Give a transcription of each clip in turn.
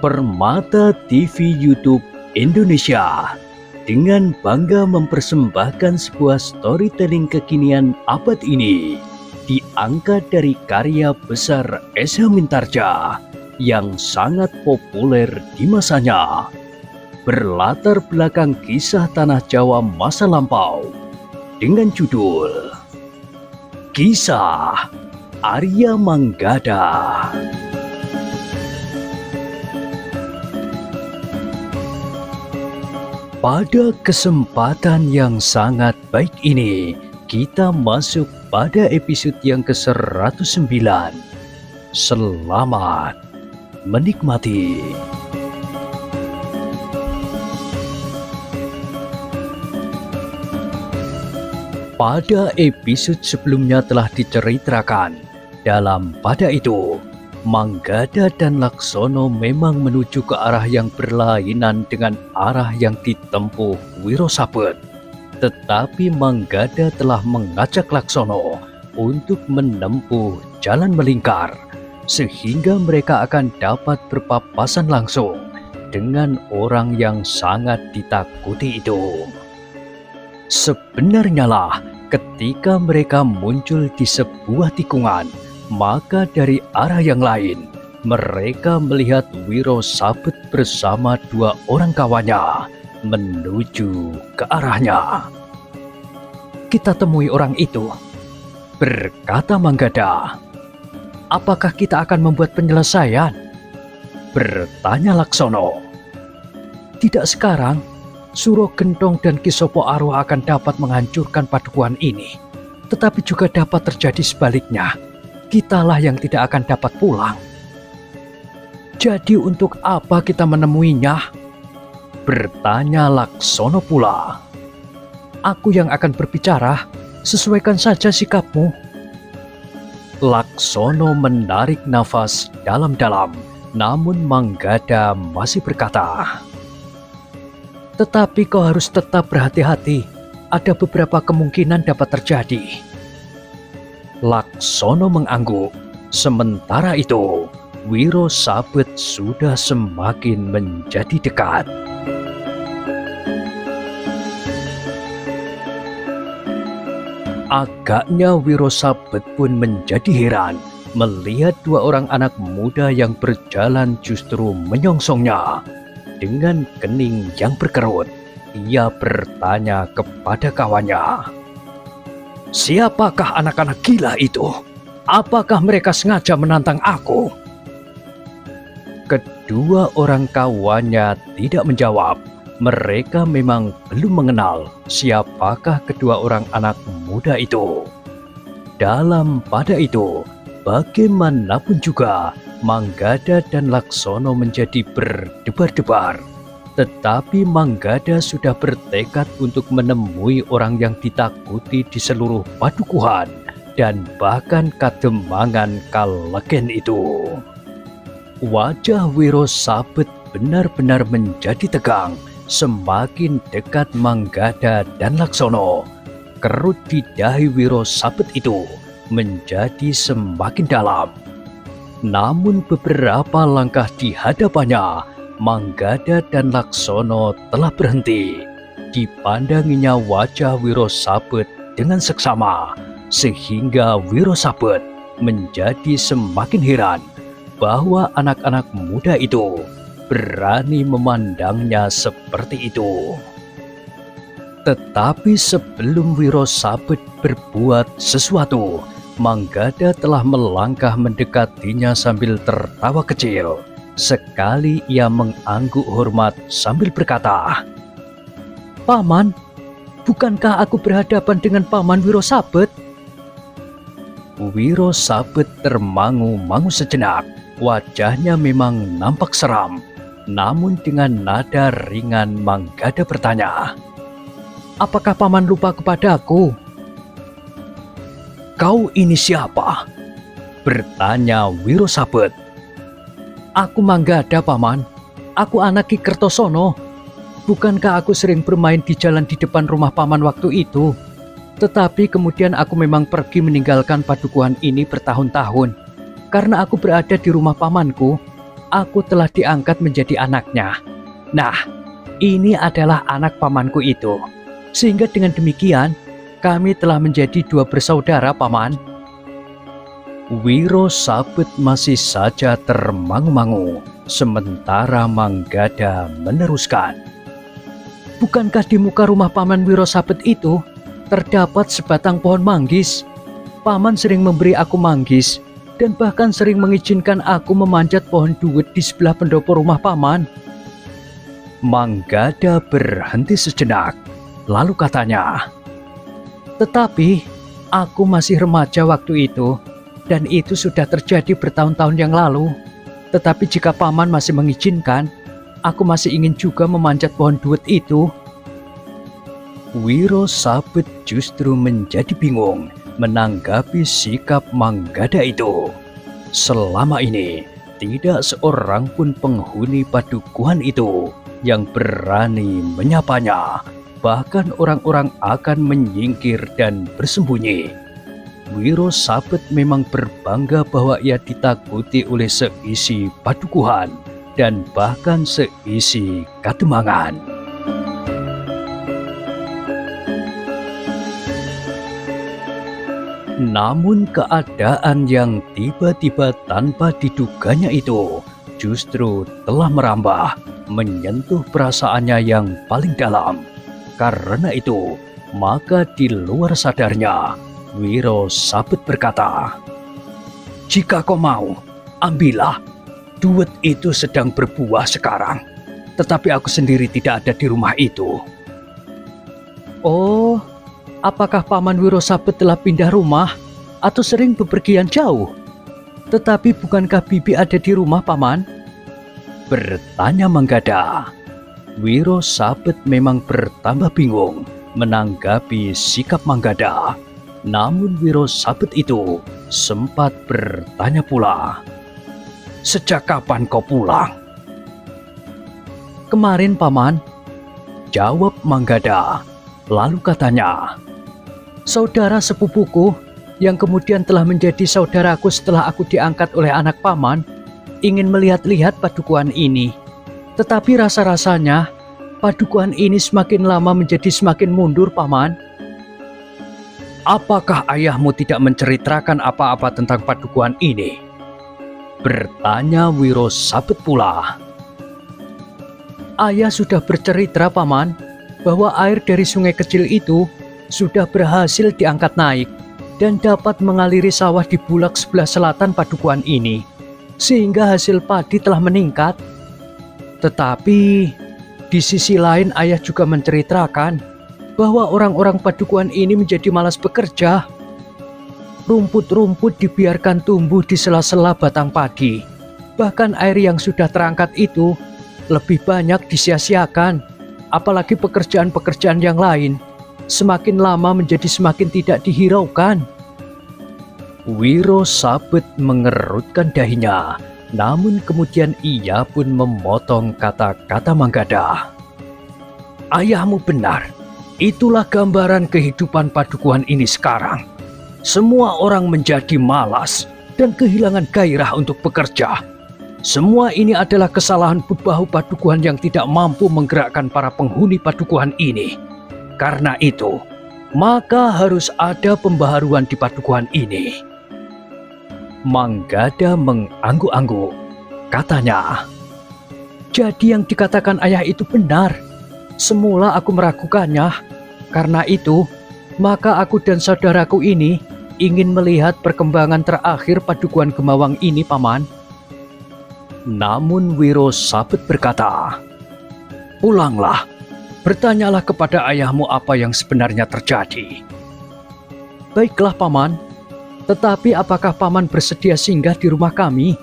Permata TV YouTube Indonesia dengan bangga mempersembahkan sebuah storytelling kekinian abad ini diangkat dari karya besar Esa Mintarja yang sangat populer di masanya, berlatar belakang kisah tanah Jawa masa lampau dengan judul Kisah Arya Manggada. Pada kesempatan yang sangat baik ini, kita masuk pada episode yang ke-109. Selamat menikmati. Pada episode sebelumnya telah diceritakan, pada itu Manggada dan Laksono memang menuju ke arah yang berlainan dengan arah yang ditempuh Wiro Sabet. Tetapi Manggada telah mengajak Laksono untuk menempuh jalan melingkar, sehingga mereka akan dapat berpapasan langsung dengan orang yang sangat ditakuti itu. Sebenarnya lah, ketika mereka muncul di sebuah tikungan, maka dari arah yang lain, mereka melihat Wiro Sabet bersama dua orang kawannya menuju ke arahnya. "Kita temui orang itu," berkata Manggada. "Apakah kita akan membuat penyelesaian?" bertanya Laksono. "Tidak sekarang. Suro Gentong dan Kisopo Arwa akan dapat menghancurkan padukuhan ini, tetapi juga dapat terjadi sebaliknya. Kitalah yang tidak akan dapat pulang." "Jadi untuk apa kita menemuinya?" bertanya Laksono pula. "Aku yang akan berbicara, sesuaikan saja sikapmu." Laksono menarik nafas dalam-dalam, namun Manggada masih berkata, "Tetapi kau harus tetap berhati-hati, ada beberapa kemungkinan dapat terjadi." Laksono mengangguk. Sementara itu, Wiro Sabet sudah semakin menjadi dekat. Agaknya Wiro Sabet pun menjadi heran melihat dua orang anak muda yang berjalan justru menyongsongnya. Dengan kening yang berkerut, ia bertanya kepada kawannya, "Siapakah anak-anak gila itu? Apakah mereka sengaja menantang aku?" Kedua orang kawannya tidak menjawab. Mereka memang belum mengenal siapakah kedua orang anak muda itu. Pada itu, bagaimanapun juga, Manggada dan Laksono menjadi berdebar-debar. Tetapi Manggada sudah bertekad untuk menemui orang yang ditakuti di seluruh padukuhan dan bahkan Kademangan Kalegen itu. Wajah Wiro Sabet benar-benar menjadi tegang semakin dekat Manggada dan Laksono. Kerut di dahi Wiro Sabet itu menjadi semakin dalam. Namun beberapa langkah di hadapannya, Manggada dan Laksono telah berhenti. Dipandanginya wajah Wiro Sabet dengan seksama, sehingga Wiro Sabet menjadi semakin heran bahwa anak-anak muda itu berani memandangnya seperti itu. Tetapi sebelum Wiro Sabet berbuat sesuatu, Manggada telah melangkah mendekatinya sambil tertawa kecil. Sekali ia mengangguk hormat sambil berkata, "Paman, bukankah aku berhadapan dengan Paman Wiro Sabet?" Wiro Sabet termangu-mangu sejenak. Wajahnya memang nampak seram. Namun dengan nada ringan Manggada bertanya, "Apakah Paman lupa kepadaku?" "Kau ini siapa?" bertanya Wiro Sabet. "Aku Manggada, Paman. Aku anak Ki Kertosono. Bukankah aku sering bermain di jalan di depan rumah Paman waktu itu? Tetapi kemudian aku memang pergi meninggalkan padukuhan ini bertahun-tahun. Karena aku berada di rumah pamanku, aku telah diangkat menjadi anaknya. Nah, ini adalah anak pamanku itu. Sehingga dengan demikian, kami telah menjadi dua bersaudara, Paman. Wiro Sabet masih saja termangu-mangu, sementara Manggada meneruskan. Bukankah di muka rumah Paman Wiro Sabet itu terdapat sebatang pohon manggis? Paman sering memberi aku manggis dan bahkan sering mengizinkan aku memanjat pohon duet di sebelah pendopo rumah Paman. Manggada berhenti sejenak, lalu katanya, "Tetapi aku masih remaja waktu itu, dan itu sudah terjadi bertahun-tahun yang lalu. Tetapi jika Paman masih mengizinkan, aku masih ingin juga memanjat pohon duet itu." Wiro Sabet justru menjadi bingung menanggapi sikap Manggada itu. Selama ini, tidak seorang pun penghuni padukuhan itu yang berani menyapanya. Bahkan orang-orang akan menyingkir dan bersembunyi. Wiro Sabet memang berbangga bahwa ia ditakuti oleh seisi padukuhan dan bahkan seisi Kademangan. Namun keadaan yang tiba-tiba tanpa diduganya itu justru telah merambah, menyentuh perasaannya yang paling dalam. Karena itu, maka di luar sadarnya, Wiro Sabet berkata, "Jika kau mau, ambillah. Duet itu sedang berbuah sekarang, tetapi aku sendiri tidak ada di rumah itu." "Oh, apakah Paman Wiro Sabet telah pindah rumah atau sering bepergian jauh? Tetapi bukankah Bibi ada di rumah, Paman?" bertanya Manggada. Wiro Sabet memang bertambah bingung menanggapi sikap Manggada. Namun Wiro Sabet itu sempat bertanya pula, "Sejak kapan kau pulang?" "Kemarin, Paman," jawab Manggada. Lalu katanya, "Saudara sepupuku yang kemudian telah menjadi saudaraku setelah aku diangkat oleh anak Paman ingin melihat-lihat padukuhan ini. Tetapi rasa-rasanya padukuhan ini semakin lama menjadi semakin mundur, Paman." "Apakah ayahmu tidak menceritakan apa-apa tentang padukuhan ini?" bertanya Wiro Sabet pula. "Ayah sudah bercerita, Paman, bahwa air dari sungai kecil itu sudah berhasil diangkat naik dan dapat mengaliri sawah di bulak sebelah selatan padukuhan ini, sehingga hasil padi telah meningkat. Tetapi di sisi lain ayah juga menceritakan bahwa orang-orang padukuhan ini menjadi malas bekerja. Rumput-rumput dibiarkan tumbuh di sela-sela batang padi. Bahkan air yang sudah terangkat itu lebih banyak disia-siakan, apalagi pekerjaan-pekerjaan yang lain semakin lama menjadi semakin tidak dihiraukan." Wiro Sabet mengerutkan dahinya, namun kemudian ia pun memotong kata-kata Manggada. "Ayahmu benar, itulah gambaran kehidupan padukuhan ini sekarang. Semua orang menjadi malas dan kehilangan gairah untuk bekerja. Semua ini adalah kesalahan bebahu padukuhan yang tidak mampu menggerakkan para penghuni padukuhan ini. Karena itu, maka harus ada pembaharuan di padukuhan ini." Manggada mengangguk-angguk. Katanya, "Jadi yang dikatakan ayah itu benar. Semula aku meragukannya. Karena itu, maka aku dan saudaraku ini ingin melihat perkembangan terakhir padukuhan Gemawang ini, Paman." Namun Wiro Sabet berkata, "Pulanglah, bertanyalah kepada ayahmu apa yang sebenarnya terjadi." "Baiklah, Paman. Tetapi apakah Paman bersedia singgah di rumah kami?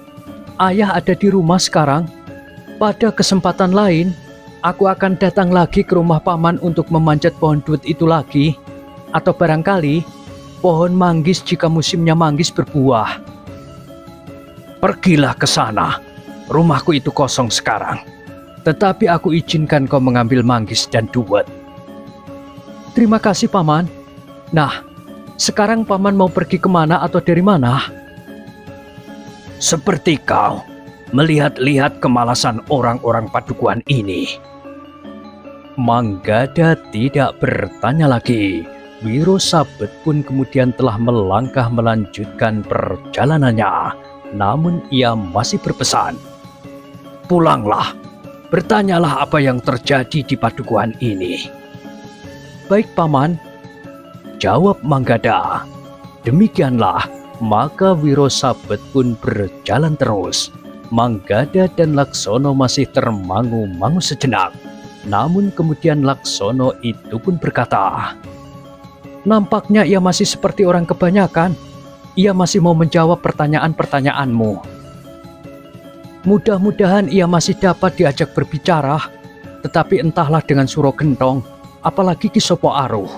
Ayah ada di rumah sekarang. Pada kesempatan lain, aku akan datang lagi ke rumah Paman untuk memanjat pohon duet itu lagi. Atau barangkali pohon manggis jika musimnya manggis berbuah." "Pergilah ke sana. Rumahku itu kosong sekarang. Tetapi aku izinkan kau mengambil manggis dan duet." "Terima kasih, Paman. Nah, sekarang Paman mau pergi kemana atau dari mana?" "Seperti kau, melihat-lihat kemalasan orang-orang padukuhan ini. Manggada tidak bertanya lagi. Wiro Sabet pun kemudian telah melangkah melanjutkan perjalanannya. Namun ia masih berpesan, "Pulanglah, bertanyalah apa yang terjadi di padukuhan ini." "Baik, Paman," jawab Manggada. Demikianlah, maka Wiro Sabet pun berjalan terus. Manggada dan Laksono masih termangu-mangu sejenak. Namun kemudian Laksono itu pun berkata, "Nampaknya ia masih seperti orang kebanyakan. Ia masih mau menjawab pertanyaan-pertanyaanmu. Mudah-mudahan ia masih dapat diajak berbicara. Tetapi entahlah dengan Suro Gentong, apalagi Ki Sopo Aruh."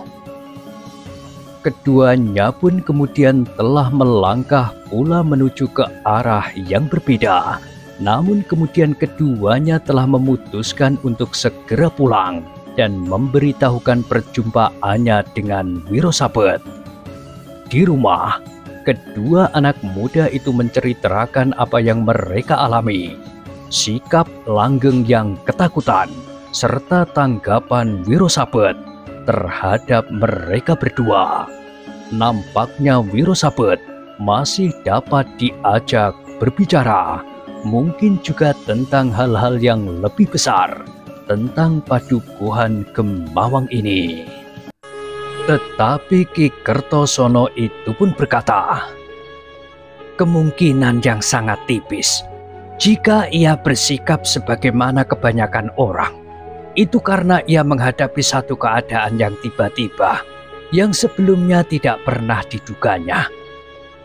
Keduanya pun kemudian telah melangkah pula menuju ke arah yang berbeda. Namun kemudian keduanya telah memutuskan untuk segera pulang dan memberitahukan perjumpaannya dengan Wiro Sabet. Di rumah, kedua anak muda itu menceritakan apa yang mereka alami, sikap langgeng yang ketakutan, serta tanggapan Wiro Sabet terhadap mereka berdua. Nampaknya Wiro Sabet masih dapat diajak berbicara, mungkin juga tentang hal-hal yang lebih besar tentang padukuhan Gemawang ini. Tetapi Ki Kertosono itu pun berkata, "Kemungkinan yang sangat tipis jika ia bersikap sebagaimana kebanyakan orang. Itu karena ia menghadapi satu keadaan yang tiba-tiba, yang sebelumnya tidak pernah diduganya.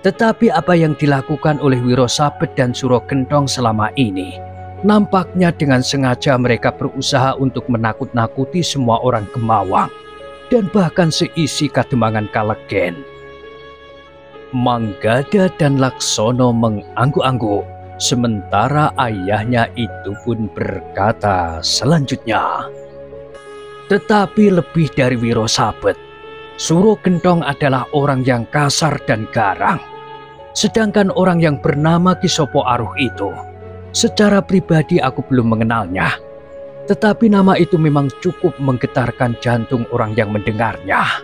Tetapi apa yang dilakukan oleh Wiro Sabet dan Suro Gentong selama ini, nampaknya dengan sengaja mereka berusaha untuk menakut-nakuti semua orang Gemawang dan bahkan seisi Kademangan Kalegen." Manggada dan Laksono mengangguk-angguk, sementara ayahnya itu pun berkata selanjutnya, "Tetapi lebih dari Wiro Sabet, Suro Gentong adalah orang yang kasar dan garang. Sedangkan orang yang bernama Ki Sopo Aruh itu, secara pribadi aku belum mengenalnya. Tetapi nama itu memang cukup menggetarkan jantung orang yang mendengarnya."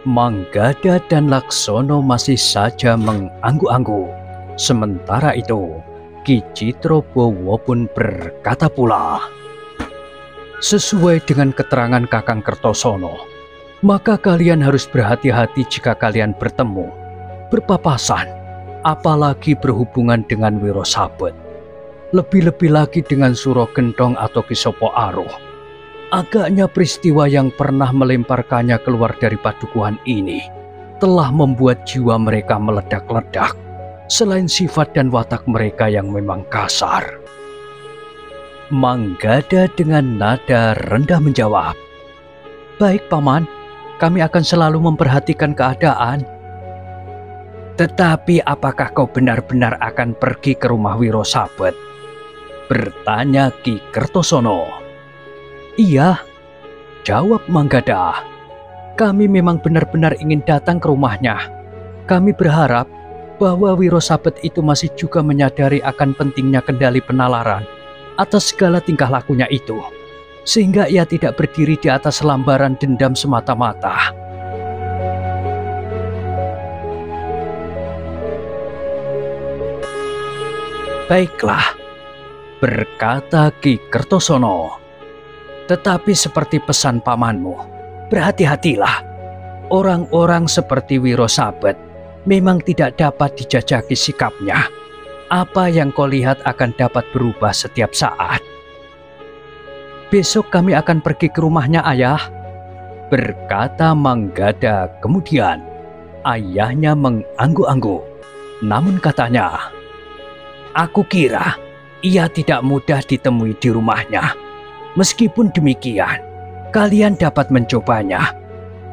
Manggada dan Laksono masih saja mengangguk-angguk. Sementara itu, Ki Citrobowo pun berkata pula, "Sesuai dengan keterangan Kakang Kertosono, maka kalian harus berhati-hati jika kalian bertemu, berpapasan, apalagi berhubungan dengan Wiro Sabet. Lebih-lebih lagi dengan Suro Gentong atau Ki Sopo Aruh. Agaknya peristiwa yang pernah melemparkannya keluar dari padukuhan ini telah membuat jiwa mereka meledak-ledak, selain sifat dan watak mereka yang memang kasar." Manggada dengan nada rendah menjawab, "Baik, Paman. Kami akan selalu memperhatikan keadaan." "Tetapi apakah kau benar-benar akan pergi ke rumah Wiro Sabet?" bertanya Ki Kertosono. "Iya," jawab Manggada. "Kami memang benar-benar ingin datang ke rumahnya. Kami berharap bahwa Wiro Sabet itu masih juga menyadari akan pentingnya kendali penalaran atas segala tingkah lakunya itu, sehingga ia tidak berdiri di atas lembaran dendam semata-mata." "Baiklah," berkata Ki Kertosono. "Tetapi seperti pesan pamanmu, berhati-hatilah. Orang-orang seperti Wiro Sabet memang tidak dapat dijajaki sikapnya. Apa yang kau lihat akan dapat berubah setiap saat." "Besok kami akan pergi ke rumahnya, Ayah," berkata Manggada. Kemudian ayahnya mengangguk-angguk. Namun katanya, "Aku kira ia tidak mudah ditemui di rumahnya. Meskipun demikian, kalian dapat mencobanya.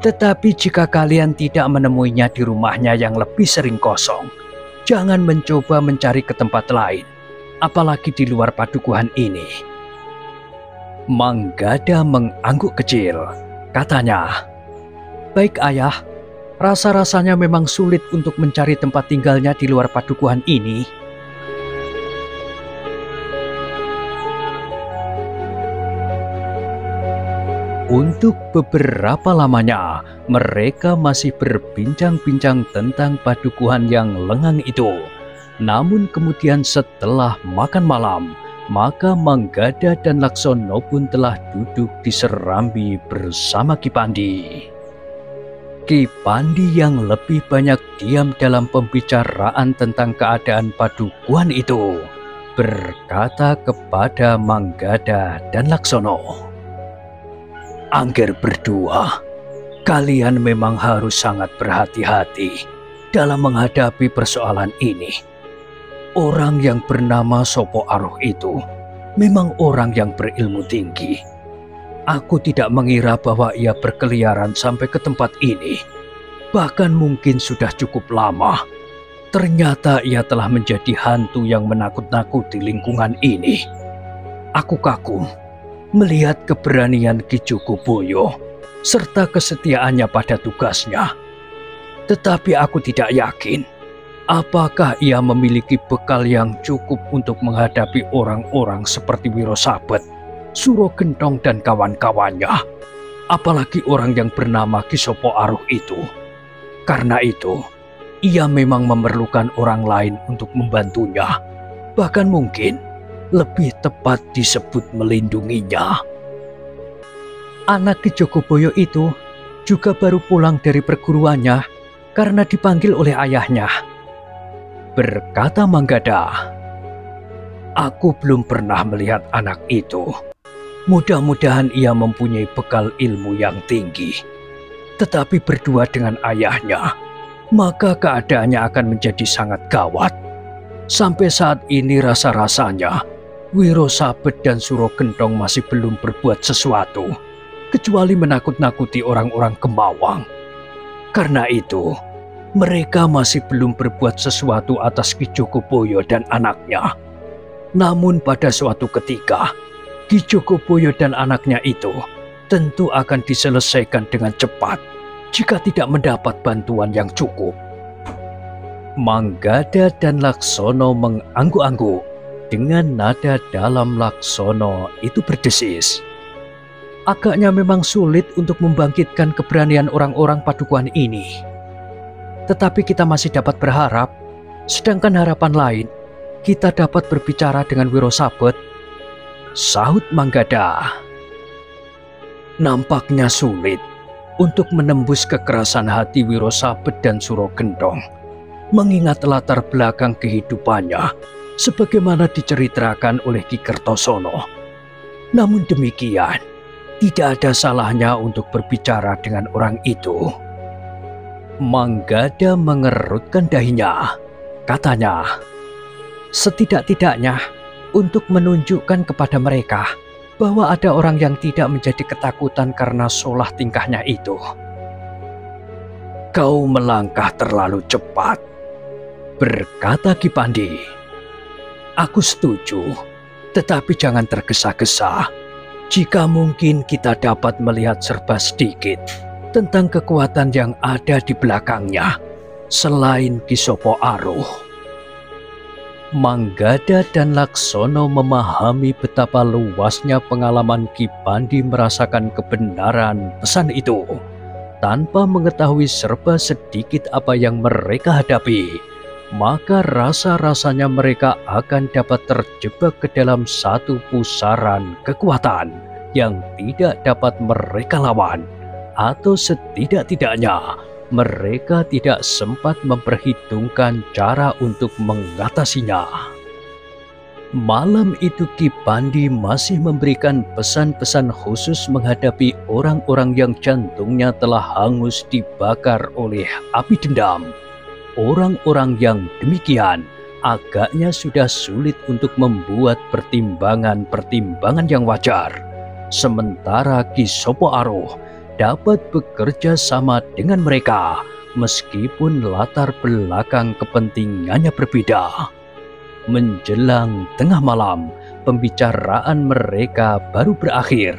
Tetapi jika kalian tidak menemuinya di rumahnya yang lebih sering kosong, jangan mencoba mencari ke tempat lain, apalagi di luar padukuhan ini." Manggada mengangguk kecil. Katanya, "Baik, Ayah. Rasa-rasanya memang sulit untuk mencari tempat tinggalnya di luar padukuhan ini." Untuk beberapa lamanya, mereka masih berbincang-bincang tentang padukuhan yang lengang itu. Namun kemudian setelah makan malam, maka Manggada dan Laksono pun telah duduk di serambi bersama Ki Pandi. Ki Pandi yang lebih banyak diam dalam pembicaraan tentang keadaan padukuhan itu, berkata kepada Manggada dan Laksono, "Angger berdua, kalian memang harus sangat berhati-hati dalam menghadapi persoalan ini. Orang yang bernama Sopo Aruh itu memang orang yang berilmu tinggi. Aku tidak mengira bahwa ia berkeliaran sampai ke tempat ini. Bahkan mungkin sudah cukup lama. Ternyata ia telah menjadi hantu yang menakut-nakuti lingkungan ini. Aku kagum melihat keberanian Ki Jogoboyo serta kesetiaannya pada tugasnya. Tetapi aku tidak yakin apakah ia memiliki bekal yang cukup untuk menghadapi orang-orang seperti Wiro Sabet, Suro Gentong dan kawan-kawannya. Apalagi orang yang bernama Ki Sopo Aruh itu. Karena itu, ia memang memerlukan orang lain untuk membantunya. Bahkan mungkin lebih tepat disebut melindunginya." Anak Ki Jogoboyo itu juga baru pulang dari perguruannya karena dipanggil oleh ayahnya, berkata Manggada. "Aku belum pernah melihat anak itu. Mudah-mudahan ia mempunyai bekal ilmu yang tinggi. Tetapi berdua dengan ayahnya, maka keadaannya akan menjadi sangat gawat. Sampai saat ini rasa-rasanya Wiro Sabet dan Suro Gentong masih belum berbuat sesuatu, kecuali menakut-nakuti orang-orang Gemawang. Karena itu, mereka masih belum berbuat sesuatu atas Ki Jogoboyo dan anaknya. Namun pada suatu ketika, Ki Jogoboyo dan anaknya itu tentu akan diselesaikan dengan cepat jika tidak mendapat bantuan yang cukup." Manggada dan Laksono mengangguk-angguk. Dengan nada dalam Laksono itu berdesis, "Agaknya memang sulit untuk membangkitkan keberanian orang-orang padukuhan ini. Tetapi kita masih dapat berharap, sedangkan harapan lain, kita dapat berbicara dengan Wiro Sabet," sahut Manggada. "Nampaknya sulit untuk menembus kekerasan hati Wiro Sabet dan Suro Gentong, mengingat latar belakang kehidupannya sebagaimana diceritakan oleh Ki Kertosono. Namun demikian, tidak ada salahnya untuk berbicara dengan orang itu." Manggada mengerutkan dahinya. Katanya, "Setidak-tidaknya untuk menunjukkan kepada mereka bahwa ada orang yang tidak menjadi ketakutan karena solah tingkahnya itu." "Kau melangkah terlalu cepat," berkata Ki Pandi. "Aku setuju, tetapi jangan tergesa-gesa. Jika mungkin kita dapat melihat serba sedikit tentang kekuatan yang ada di belakangnya, selain Ki Sopo Aruh." Manggada dan Laksono memahami betapa luasnya pengalaman Ki Pandi merasakan kebenaran pesan itu. Tanpa mengetahui serba sedikit apa yang mereka hadapi, maka rasa-rasanya mereka akan dapat terjebak ke dalam satu pusaran kekuatan yang tidak dapat mereka lawan, atau setidak-tidaknya mereka tidak sempat memperhitungkan cara untuk mengatasinya. Malam itu Ki Pandi masih memberikan pesan-pesan khusus menghadapi orang-orang yang jantungnya telah hangus dibakar oleh api dendam. Orang-orang yang demikian agaknya sudah sulit untuk membuat pertimbangan-pertimbangan yang wajar. Sementara Ki Sopo Aruh dapat bekerja sama dengan mereka meskipun latar belakang kepentingannya berbeda. Menjelang tengah malam, pembicaraan mereka baru berakhir.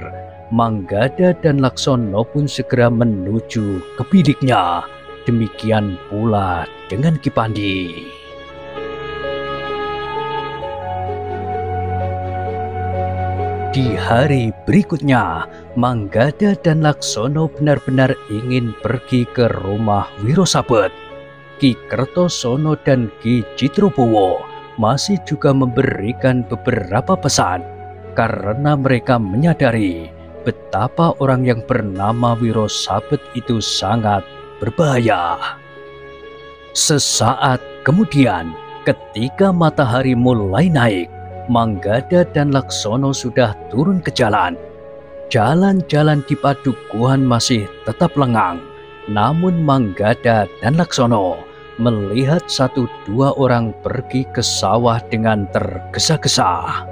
Manggada dan Laksono pun segera menuju ke biliknya. Demikian pula dengan Ki Pandi. Di hari berikutnya, Manggada dan Laksono benar-benar ingin pergi ke rumah Wiro Sabet. Ki Kertosono dan Ki Citrobowo masih juga memberikan beberapa pesan karena mereka menyadari betapa orang yang bernama Wiro Sabet itu sangat berbahaya. Sesaat kemudian, ketika matahari mulai naik, Manggada dan Laksono sudah turun ke jalan. Jalan-jalan di padukuhan masih tetap lengang, namun Manggada dan Laksono melihat 1-2 orang pergi ke sawah dengan tergesa-gesa.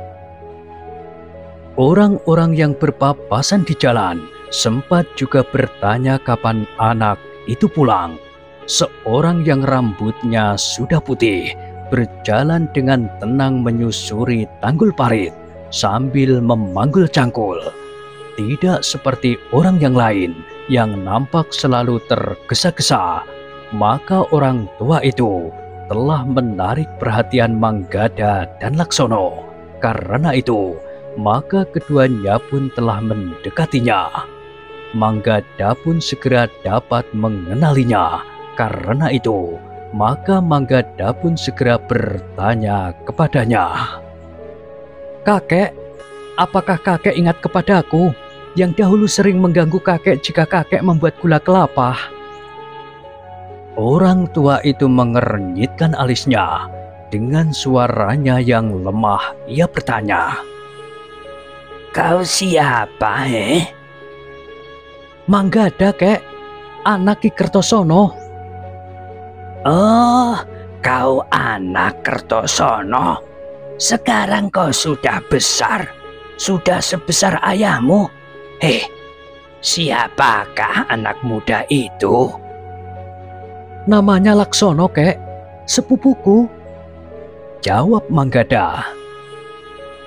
Orang-orang yang berpapasan di jalan sempat juga bertanya kapan anak itu pulang. Seorang yang rambutnya sudah putih berjalan dengan tenang menyusuri tanggul parit sambil memanggul cangkul. Tidak seperti orang yang lain yang nampak selalu tergesa-gesa, maka orang tua itu telah menarik perhatian Manggada dan Laksono. Karena itu, maka keduanya pun telah mendekatinya. Manggada pun segera dapat mengenalinya. Karena itu, maka Manggada pun segera bertanya kepadanya. "Kakek, apakah kakek ingat kepadaku yang dahulu sering mengganggu kakek jika kakek membuat gula kelapa?" Orang tua itu mengernyitkan alisnya. Dengan suaranya yang lemah, ia bertanya, "Kau siapa, "Manggada, kek, anak Ki Kertosono." "Oh, kau anak Kertosono. Sekarang kau sudah besar, sudah sebesar ayahmu. Siapakah anak muda itu?" "Namanya Laksono, kek, sepupuku," jawab Manggada.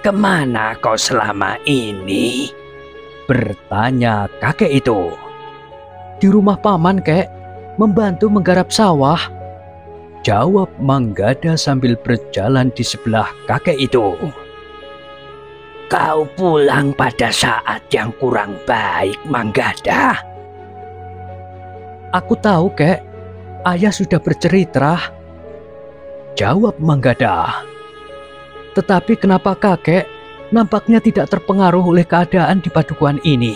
"Kemana kau selama ini?" bertanya kakek itu. "Di rumah paman, kek, membantu menggarap sawah," jawab Manggada sambil berjalan di sebelah kakek itu. "Kau pulang pada saat yang kurang baik, Manggada." "Aku tahu, kek, ayah sudah bercerita," jawab Manggada. "Tetapi kenapa kakek nampaknya tidak terpengaruh oleh keadaan di padukuhan ini?"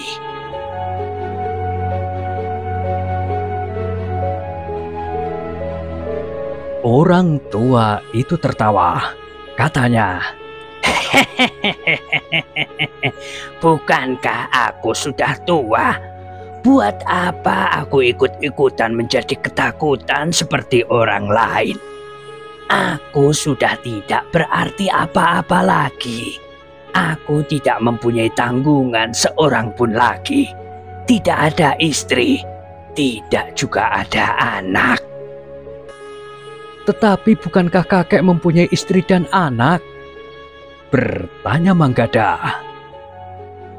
Orang tua itu tertawa. Katanya, "Bukankah aku sudah tua? Buat apa aku ikut-ikutan menjadi ketakutan seperti orang lain? Aku sudah tidak berarti apa-apa lagi. Aku tidak mempunyai tanggungan seorang pun lagi. Tidak ada istri, tidak juga ada anak." "Tetapi bukankah kakek mempunyai istri dan anak?" bertanya Manggada.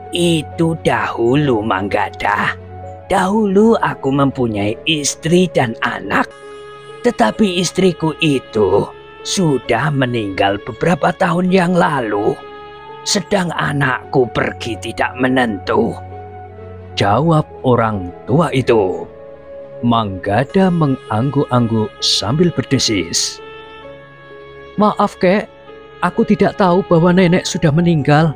"Itu dahulu, Manggada. Dahulu aku mempunyai istri dan anak. Tetapi istriku itu sudah meninggal beberapa tahun yang lalu. Sedang anakku pergi tidak menentu," jawab orang tua itu. Manggada mengangguk-angguk sambil berdesis. "Maaf, kek, aku tidak tahu bahwa nenek sudah meninggal.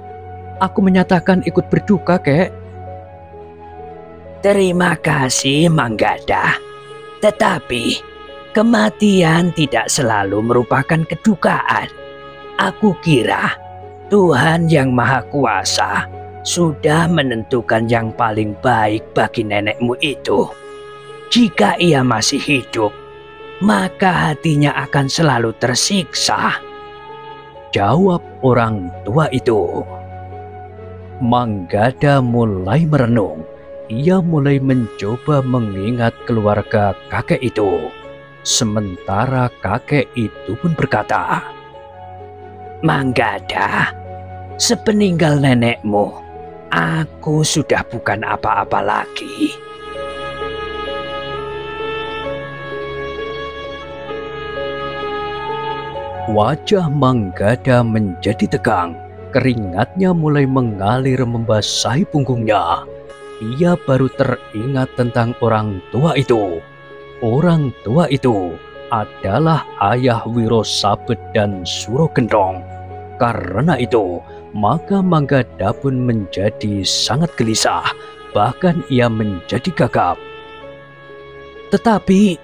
Aku menyatakan ikut berduka, kek." "Terima kasih, Manggada. Tetapi kematian tidak selalu merupakan kedukaan. Aku kira Tuhan Yang Maha Kuasa sudah menentukan yang paling baik bagi nenekmu itu. Jika ia masih hidup, maka hatinya akan selalu tersiksa," jawab orang tua itu. Manggada mulai merenung. Ia mulai mencoba mengingat keluarga kakek itu. Sementara kakek itu pun berkata, "Manggada, sepeninggal nenekmu, aku sudah bukan apa-apa lagi." Wajah Manggada menjadi tegang. Keringatnya mulai mengalir membasahi punggungnya. Ia baru teringat tentang orang tua itu. Orang tua itu adalah ayah Wiro Sabet dan Suro Gendong. Karena itu, maka Manggada pun menjadi sangat gelisah. Bahkan ia menjadi gagap. Tetapi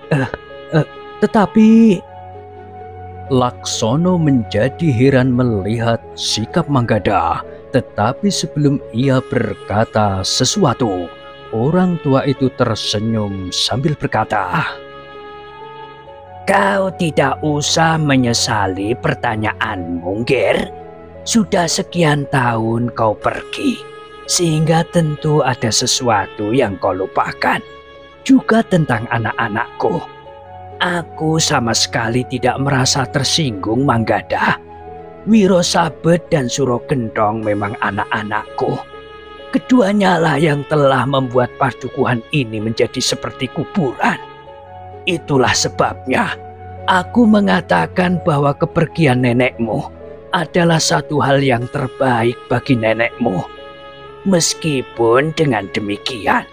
Laksono menjadi heran melihat sikap Manggada. Tetapi sebelum ia berkata sesuatu, orang tua itu tersenyum sambil berkata, "Kau tidak usah menyesali pertanyaanmu, Ger. Sudah sekian tahun kau pergi, sehingga tentu ada sesuatu yang kau lupakan. Juga tentang anak-anakku. Aku sama sekali tidak merasa tersinggung, Manggada. Wiro Sabet dan Suro Gendong memang anak-anakku. Keduanya lah yang telah membuat padukuhan ini menjadi seperti kuburan. Itulah sebabnya aku mengatakan bahwa kepergian nenekmu adalah satu hal yang terbaik bagi nenekmu. Meskipun dengan demikian,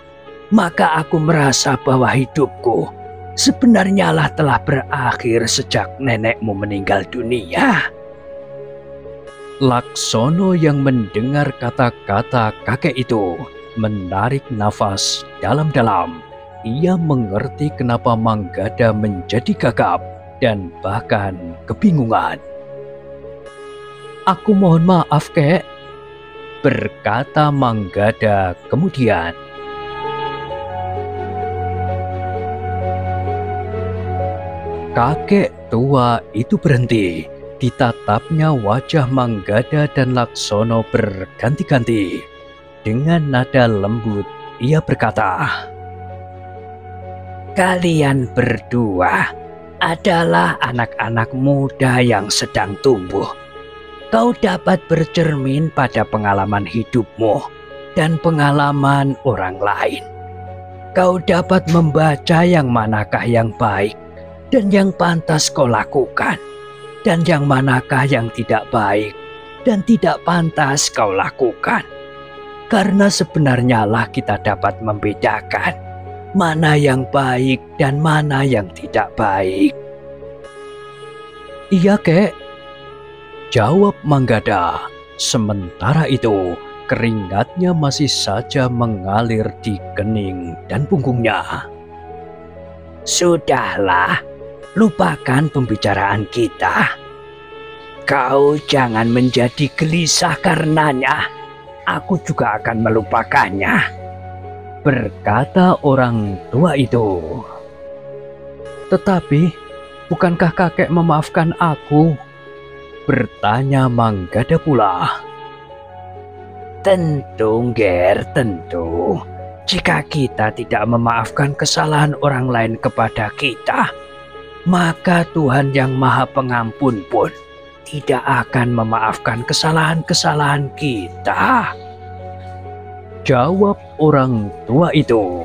maka aku merasa bahwa hidupku sebenarnya lah telah berakhir sejak nenekmu meninggal dunia." Laksono yang mendengar kata-kata kakek itu menarik nafas dalam-dalam. Ia mengerti kenapa Manggada menjadi gagap dan bahkan kebingungan. "Aku mohon maaf, kek," berkata Manggada kemudian. Kakek tua itu berhenti. Ditatapnya wajah Manggada dan Laksono berganti-ganti. Dengan nada lembut, ia berkata, "Kalian berdua adalah anak-anak muda yang sedang tumbuh. Kau dapat bercermin pada pengalaman hidupmu dan pengalaman orang lain. Kau dapat membaca yang manakah yang baik dan yang pantas kau lakukan, dan yang manakah yang tidak baik dan tidak pantas kau lakukan. Karena sebenarnya lah kita dapat membedakan mana yang baik dan mana yang tidak baik." "Iya, kek," jawab Manggada. Sementara itu, keringatnya masih saja mengalir di kening dan punggungnya. "Sudahlah, lupakan pembicaraan kita. Kau jangan menjadi gelisah karenanya. Aku juga akan melupakannya," berkata orang tua itu. "Tetapi, bukankah kakek memaafkan aku?" bertanya Manggada pula. "Tentu, Ger, tentu. Jika kita tidak memaafkan kesalahan orang lain kepada kita, maka Tuhan yang Maha Pengampun pun tidak akan memaafkan kesalahan-kesalahan kita," jawab orang tua itu.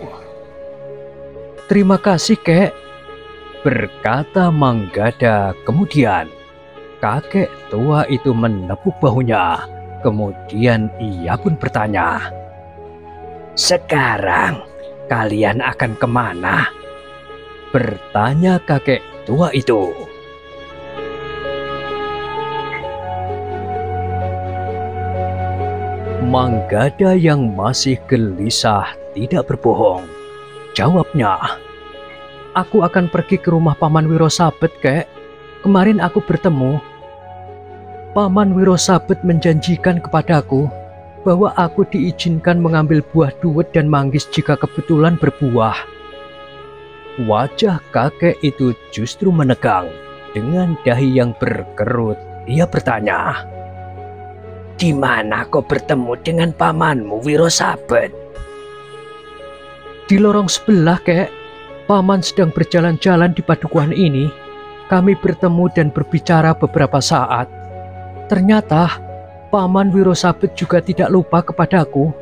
"Terima kasih, kek," berkata Manggada kemudian. Kakek tua itu menepuk bahunya. Kemudian ia pun bertanya, "Sekarang kalian akan kemana?" bertanya kakek tua itu. Manggada yang masih gelisah tidak berbohong. Jawabnya, "Aku akan pergi ke rumah Paman Wiro Sabet, kek. Kemarin aku bertemu. Paman Wiro Sabet menjanjikan kepadaku bahwa aku diizinkan mengambil buah duwet dan manggis jika kebetulan berbuah." Wajah kakek itu justru menegang. Dengan dahi yang berkerut, ia bertanya, "Di mana kau bertemu dengan pamanmu Wiro Sabet?" "Di lorong sebelah, kek. Paman sedang berjalan-jalan di padukuhan ini. Kami bertemu dan berbicara beberapa saat. Ternyata Paman Wiro Sabet juga tidak lupa kepadaku.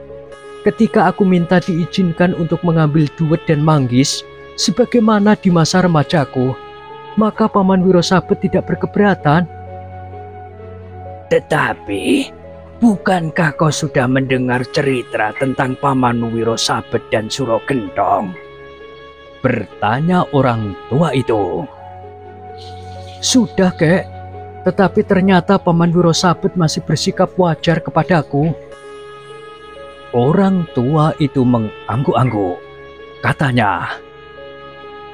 Ketika aku minta diizinkan untuk mengambil duwet dan manggis sebagaimana di masa remajaku, Maka Paman Wiro Sabet tidak berkeberatan. Tetapi Bukankah kau sudah mendengar cerita tentang Paman Wirosabet dan Suro Gentong? Bertanya orang tua itu. Sudah, Kek. Tetapi ternyata Paman Wirosabet masih bersikap wajar kepadaku. Orang tua itu mengangguk-angguk. Katanya,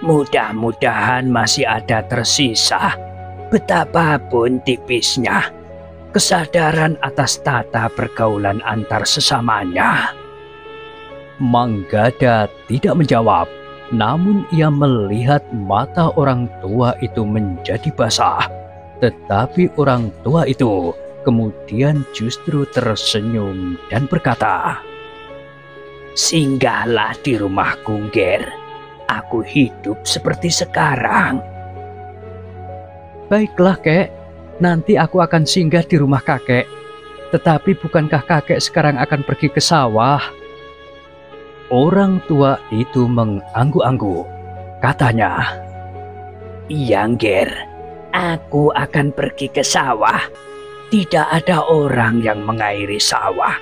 mudah-mudahan masih ada tersisa, betapapun tipisnya, kesadaran atas tata pergaulan antar sesamanya. Manggada tidak menjawab, namun ia melihat mata orang tua itu menjadi basah. Tetapi orang tua itu kemudian justru tersenyum dan berkata, singgahlah di rumahku, Ger. Aku hidup seperti sekarang. Baiklah, Kek. Nanti aku akan singgah di rumah kakek. Tetapi bukankah kakek sekarang akan pergi ke sawah? Orang tua itu mengangguk-angguk. Katanya, iya, Ger. Aku akan pergi ke sawah. Tidak ada orang yang mengairi sawah.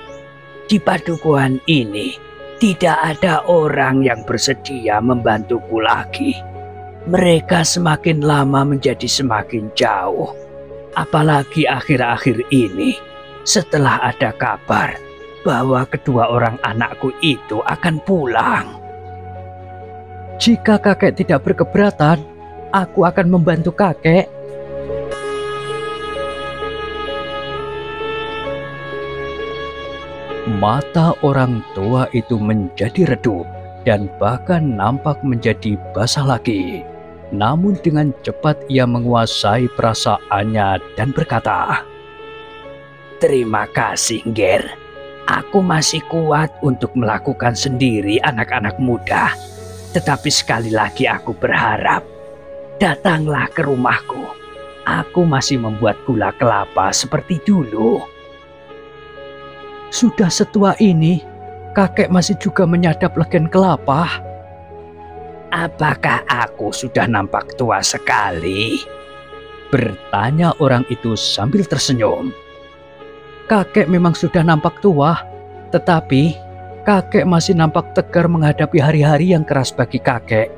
Di padukuhan ini, tidak ada orang yang bersedia membantuku lagi. Mereka semakin lama menjadi semakin jauh. Apalagi akhir-akhir ini, setelah ada kabar bahwa kedua orang anakku itu akan pulang. Jika kakek tidak berkeberatan, aku akan membantu kakek. Mata orang tua itu menjadi redup dan bahkan nampak menjadi basah lagi. Namun dengan cepat ia menguasai perasaannya dan berkata, terima kasih, Ger. Aku masih kuat untuk melakukan sendiri anak-anak muda. Tetapi sekali lagi aku berharap, datanglah ke rumahku. Aku masih membuat gula kelapa seperti dulu. Sudah setua ini, kakek masih juga menyadap legen kelapa. Apakah aku sudah nampak tua sekali? Bertanya orang itu sambil tersenyum. Kakek memang sudah nampak tua, tetapi kakek masih nampak tegar menghadapi hari-hari yang keras bagi kakek.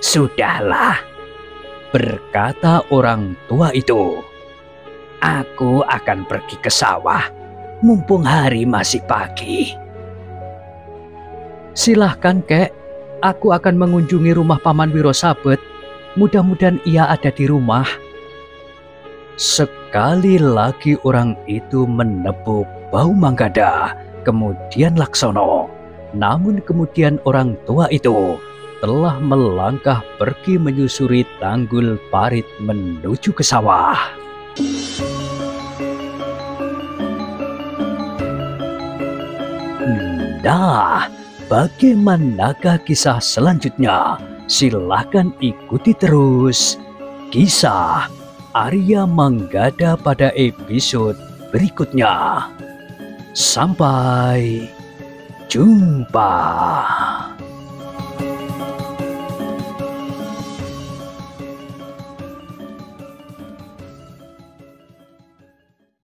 Sudahlah, berkata orang tua itu. Aku akan pergi ke sawah, mumpung hari masih pagi. Silahkan, Kek. Aku akan mengunjungi rumah Paman Wirosabet. Mudah-mudahan ia ada di rumah. Sekali lagi orang itu menepuk bahu Manggada, kemudian Laksono. Namun kemudian orang tua itu telah melangkah pergi menyusuri tanggul parit menuju ke sawah. Nah, bagaimanakah kisah selanjutnya? Silahkan ikuti terus kisah Arya Manggada pada episode berikutnya. Sampai jumpa.